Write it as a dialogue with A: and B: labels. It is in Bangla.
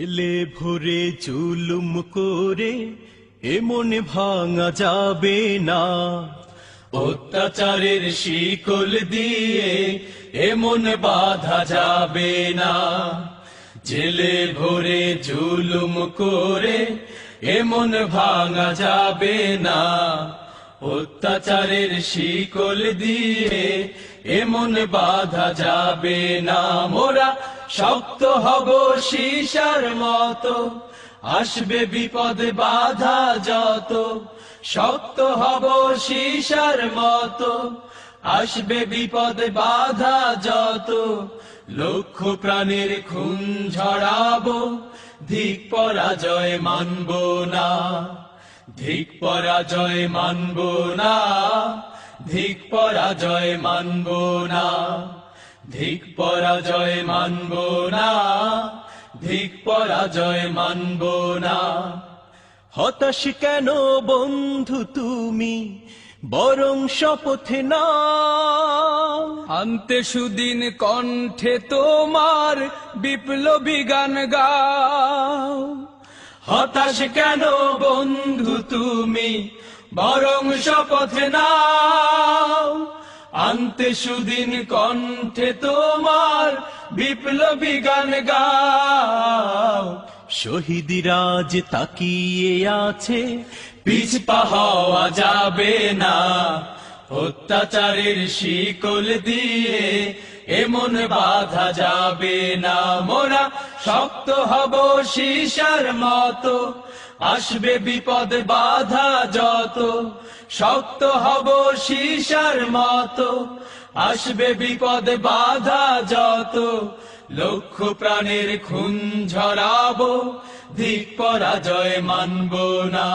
A: এলে ভরে জুলুম করে এমন ভাঙা যাবে না, অত্যাচারের শিকল দিয়ে এমন বাঁধা যাবে না। জেলে ভরে জুলুম করে এমন ভাঙা যাবে না, অত্যাচারের শিকল দিয়ে এমন বাঁধা যাবে না। মোরা শক্ত হব সীসার মতো, আসবে বিপদ বাধা যত। শক্ত হব সীসার মতো, আসবে বিপদ বাধা যত। লক্ষ প্রাণের খুন ঝরাবো, ধিক পরাজয় মানব না। ধিক পরাজয় মানব না, ধিক পরাজয় মানব না। ধিক পরাজয় মানব না, ধিক পরাজয় মানব না। হতাশ কেন বন্ধু তুমি, বরং শপথে নাও।
B: আনতে সুদিন কণ্ঠে তোমার বিপ্লবী গান গাও।
A: হতাশ কেন বন্ধু তুমি, বরং শপথে নাও। আনতে সুদিন কণ্ঠে তোমার বিপ্লবী গান গাও। শহীদিরা যে তাকিয়ে আছে, পিছপা হওয়া যাবে না। অত্যাচারের শিকল দিয়ে এমন বাঁধা যাবে না। মোরা শক্ত হব সীসার মতো, আসবে বিপদ বাধা যত। শক্ত হব সীসার মতো, আসবে বিপদ বাধা যত। লক্ষ প্রাণের খুন ঝরাবো, ধিক পরাজয় মানব না।